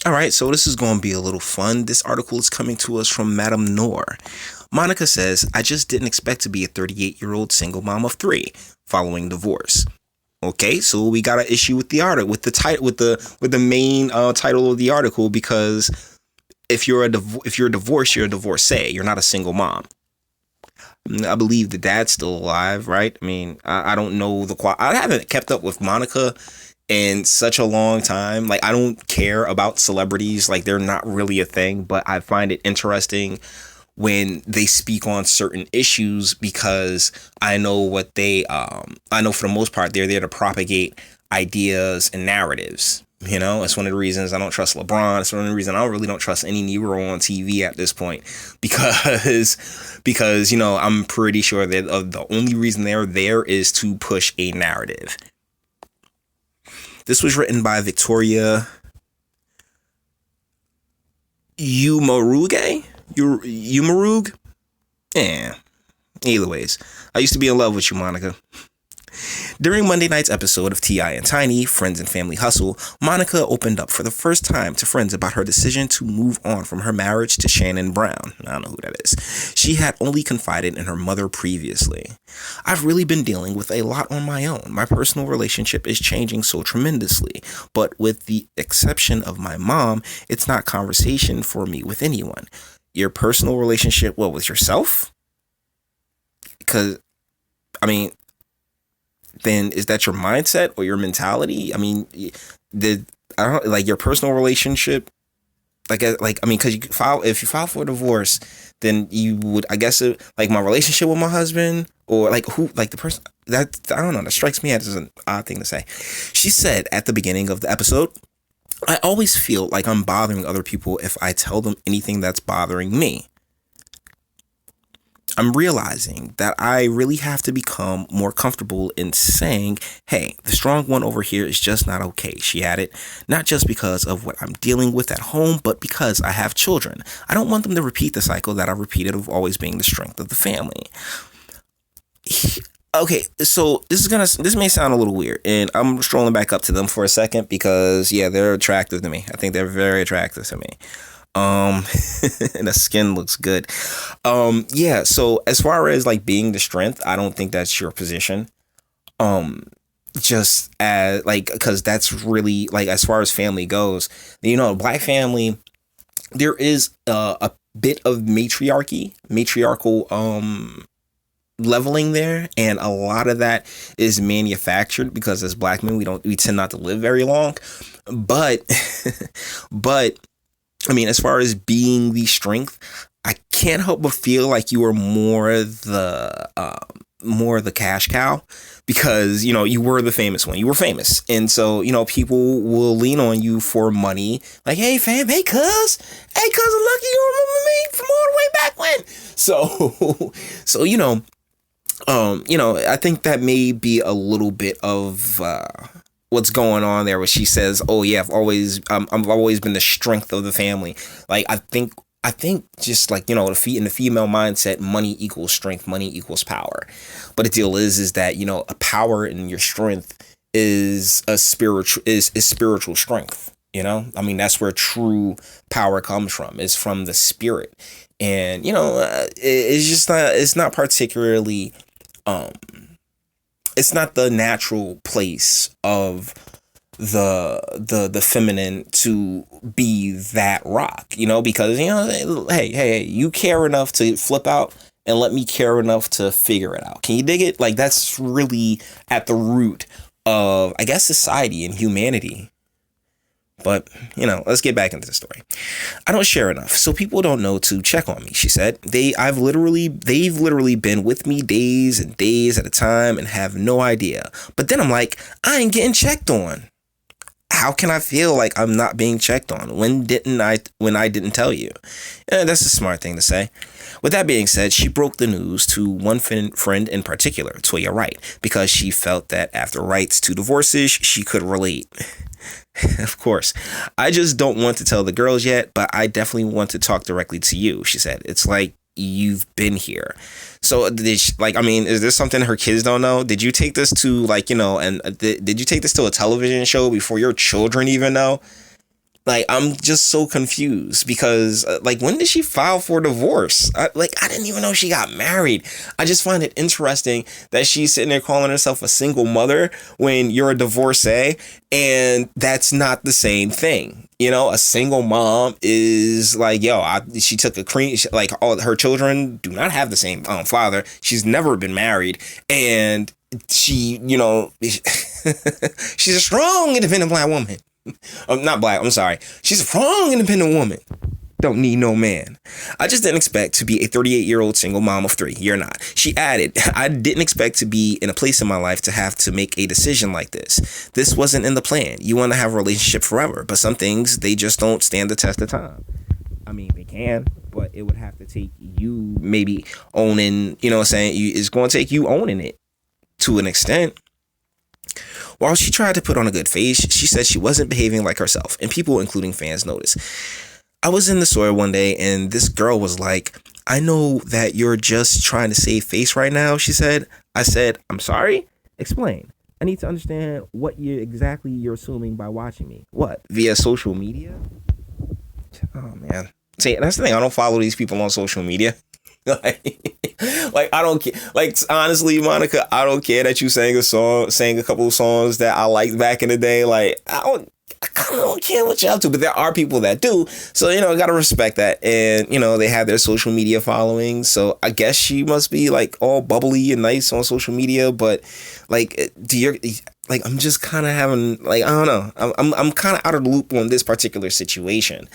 All right, so this is going to be a little fun. This article is coming to us from Madame Noor. Monica says, I just didn't expect to be a 38-year-old single mom of three following divorce. Okay, so we got an issue with the article, with the title, with the main title of the article, because if you're divorced, you're a divorcee. You're not a single mom. I believe the dad's still alive, right? I mean, I don't know I haven't kept up with Monica in such a long time. Like, I don't care about celebrities. Like, they're not really a thing, but I find it interesting when they speak on certain issues, because I know I know for the most part, they're there to propagate ideas and narratives. You know, it's one of the reasons I don't trust LeBron. It's one of the reasons I really don't trust any Negro on TV at this point, because, you know, I'm pretty sure that the only reason they're there is to push a narrative. This was written by Victoria Umaruge? Umarug? Yeah. Either ways, I used to be in love with you, Monica. During Monday night's episode of T.I. and Tiny, Friends and Family Hustle, Monica opened up for the first time to friends about her decision to move on from her marriage to Shannon Brown. I don't know who that is. She had only confided in her mother previously. I've really been dealing with a lot on my own. My personal relationship is changing so tremendously, but with the exception of my mom, it's not conversation for me with anyone. Your personal relationship, what, with yourself? Because, I mean, then is that your mindset or your mentality? I mean, I don't like your personal relationship. Because if you file for a divorce, then you would, I guess, like my relationship with my husband, or like who, like the person that, I don't know, that strikes me as an odd thing to say. She said at the beginning of the episode, I always feel like I'm bothering other people if I tell them anything that's bothering me. I'm realizing that I really have to become more comfortable in saying, hey, the strong one over here is just not okay, she added. Not just because of what I'm dealing with at home, but because I have children. I don't want them to repeat the cycle that I repeated of always being the strength of the family. Okay, so this may sound a little weird, and I'm strolling back up to them for a second because, yeah, they're attractive to me. I think they're very attractive to me. And the skin looks good. Yeah, so as far as like being the strength, I don't think that's your position. Just as like, because that's really like, as far as family goes, you know, Black family, there is a bit of matriarchal leveling there, and a lot of that is manufactured because as Black men we tend not to live very long, but I mean, as far as being the strength, I can't help but feel like you are more the cash cow, because, you know, you were the famous one. You were famous. And so, you know, people will lean on you for money. Like, hey, fam, hey, cuz, I'm lucky you remember me from all the way back when. So, you know, I think that may be a little bit of what's going on there, where she says, oh yeah, I've always been the strength of the family. Like, I think just like, you know, in the female mindset, money equals strength, money equals power. But the deal is that, you know, a power in your strength is spiritual strength. You know, I mean, that's where true power comes from, is from the spirit. And, you know, it's not particularly, it's not the natural place of the feminine to be that rock, you know, because, you know, hey, you care enough to flip out and let me care enough to figure it out. Can you dig it? Like, that's really at the root of, I guess, society and humanity. But, you know, let's get back into the story. I don't share enough, so people don't know to check on me, she said. They've literally been with me days and days at a time and have no idea. But then I'm like, I ain't getting checked on. How can I feel like I'm not being checked on? When I didn't tell you? That's a smart thing to say. With that being said, she broke the news to one friend in particular, Toya Wright, because she felt that after Wright's two divorces, she could relate. Of course, I just don't want to tell the girls yet, but I definitely want to talk directly to you, she said. It's like you've been here. So is there something her kids don't know? Did you take this to, like, you know, and did you take this to a television show before your children even know? Like, I'm just so confused because, like, when did she file for divorce? I didn't even know she got married. I just find it interesting that she's sitting there calling herself a single mother when you're a divorcee, and that's not the same thing. You know, a single mom is like, she took a cream, like, all her children do not have the same father. She's never been married, and she, she's a strong, independent black woman. Not black, I'm sorry. She's a strong, independent woman. Don't need no man. I just didn't expect to be a 38-year-old single mom of 3. You're not. She added, I didn't expect to be in a place in my life to have to make a decision like this. This wasn't in the plan. You want to have a relationship forever, but some things, they just don't stand the test of time. I mean, they can, but it would have to take you maybe owning, it's going to take you owning it to an extent. While she tried to put on a good face, she said she wasn't behaving like herself, and people, including fans, noticed. I was in the store one day, and this girl was like, I know that you're just trying to save face right now, she said. I said, I'm sorry? Explain. I need to understand what exactly you're assuming by watching me. What? Via social media? Oh, man. See, that's the thing. I don't follow these people on social media. like I don't care. Like, honestly, Monica, I don't care that you sang a couple of songs that I liked back in the day. Like, I kind of don't care what you're up to, but there are people that do. So, I gotta respect that. And, they have their social media following. So I guess she must be like all bubbly and nice on social media. But like, I'm just kind of having, like, I don't know. I'm kind of out of the loop on this particular situation.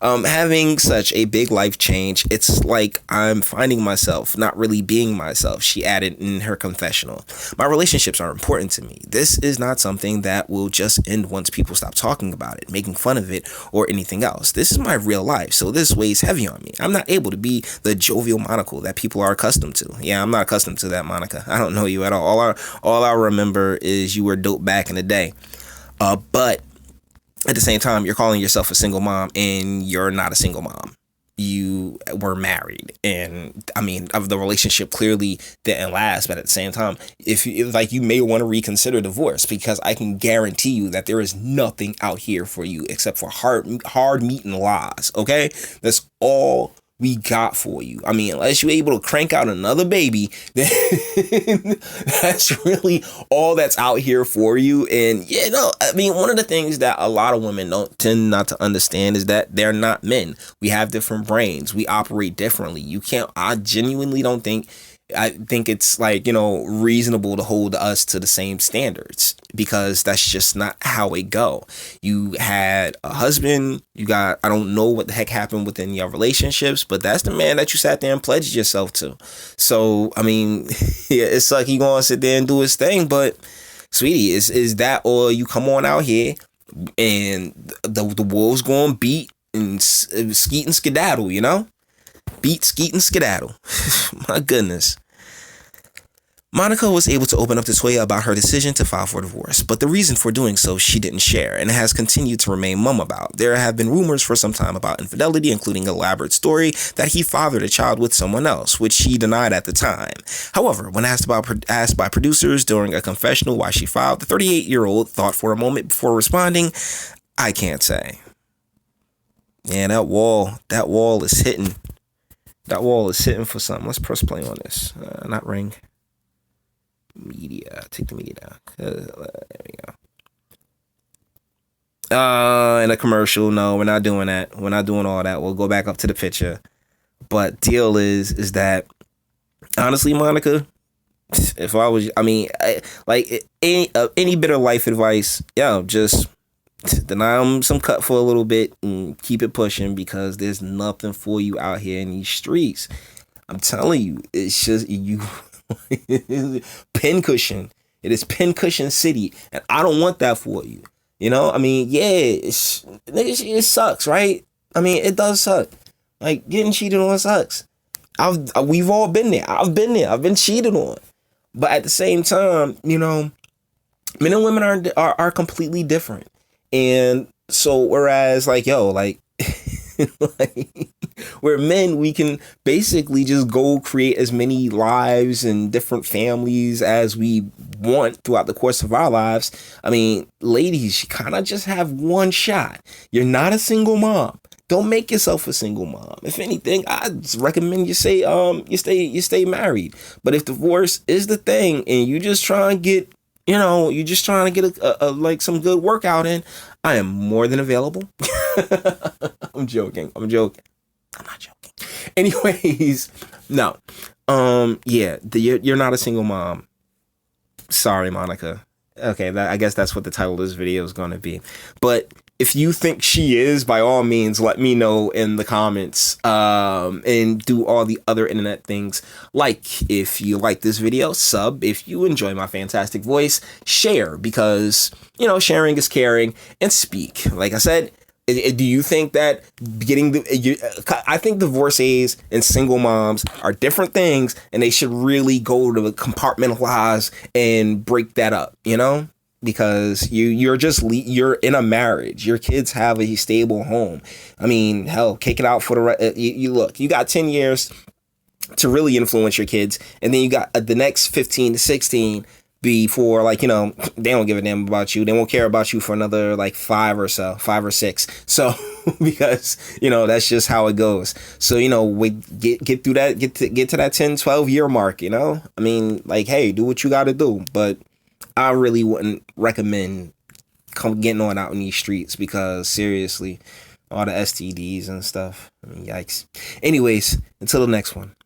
Having such a big life change, it's like I'm finding myself not really being myself, she added in her confessional. My relationships are important to me. This is not something that will just end once people stop talking about it, making fun of it, or anything else. This is my real life, so this weighs heavy on me. I'm not able to be the jovial Monica that people are accustomed to. Yeah, I'm not accustomed to that, Monica. I don't know you at all. All I remember is you were dope back in the day. But at the same time, you're calling yourself a single mom, and you're not a single mom. You were married, and I mean, the relationship clearly didn't last. But at the same time, if you may want to reconsider divorce, because I can guarantee you that there is nothing out here for you except for hard meat and lies. Okay, that's all we got for you. I mean, unless you're able to crank out another baby, then that's really all that's out here for you. And I mean, one of the things that a lot of women don't tend not to understand is that they're not men. We have different brains. We operate differently. I genuinely don't think, I think it's like, reasonable to hold us to the same standards, because that's just not how it go. You had a husband, I don't know what the heck happened within your relationships, but that's the man that you sat there and pledged yourself to. So, I mean, yeah, it's like he gonna sit there and do his thing, but sweetie, is that, or you come on out here and the wolves gonna beat and skeet and skedaddle, Beat, skeet, and skedaddle. My goodness. Monica was able to open up to Toya about her decision to file for divorce, but the reason for doing so she didn't share, and has continued to remain mum about. There have been rumors for some time about infidelity, including an elaborate story that he fathered a child with someone else, which she denied at the time. However, when asked by producers during a confessional why she filed, the 38-year-old thought for a moment before responding, I can't say. Yeah, that wall is hitting. That wall is hitting for something. Let's press play on this. Not ring. Media. Take the media down. There we go. In a commercial. No, we're not doing that. We're not doing all that. We'll go back up to the picture. But deal is that, honestly, Monica, if I was, any bit of life advice, just deny them some cut for a little bit and keep it pushing, because there's nothing for you out here in these streets. I'm telling you, it's just you. Pincushion. It is Pincushion City, and I don't want that for you. I mean, yeah, it sucks, right? I mean, it does suck. Like, getting cheated on sucks. We've all been there. I've been there. I've been cheated on. But at the same time, men and women are completely different. And so, whereas, like, where men, we can basically just go create as many lives and different families as we want throughout the course of our lives. I mean, ladies, you kind of just have one shot. You're not a single mom. Don't make yourself a single mom. If anything, I recommend you stay married. But if divorce is the thing and you just try and get, you're just trying to get a like some good workout in, I am more than available. I'm joking. I'm not joking. Anyways, no. Yeah, you're not a single mom. Sorry, Monica. Okay, I guess that's what the title of this video is going to be. But if you think she is, by all means, let me know in the comments, and do all the other internet things. Like, if you like this video, sub. If you enjoy my fantastic voice, share, because, sharing is caring, and speak. Like I said, do you think that I think divorcees and single moms are different things, and they should really go to compartmentalize and break that up, because you're in a marriage. Your kids have a stable home. I mean, hell, kick it out for you got 10 years to really influence your kids, and then you got the next 15 to 16 before, they don't give a damn about you. They won't care about you for another 5 or 6. So because that's just how it goes. So we get through that, get to that 10-12 year mark. I mean, hey, do what you got to do, but I really wouldn't recommend getting on out in these streets, because seriously, all the STDs and stuff. I mean, yikes. Anyways, until the next one.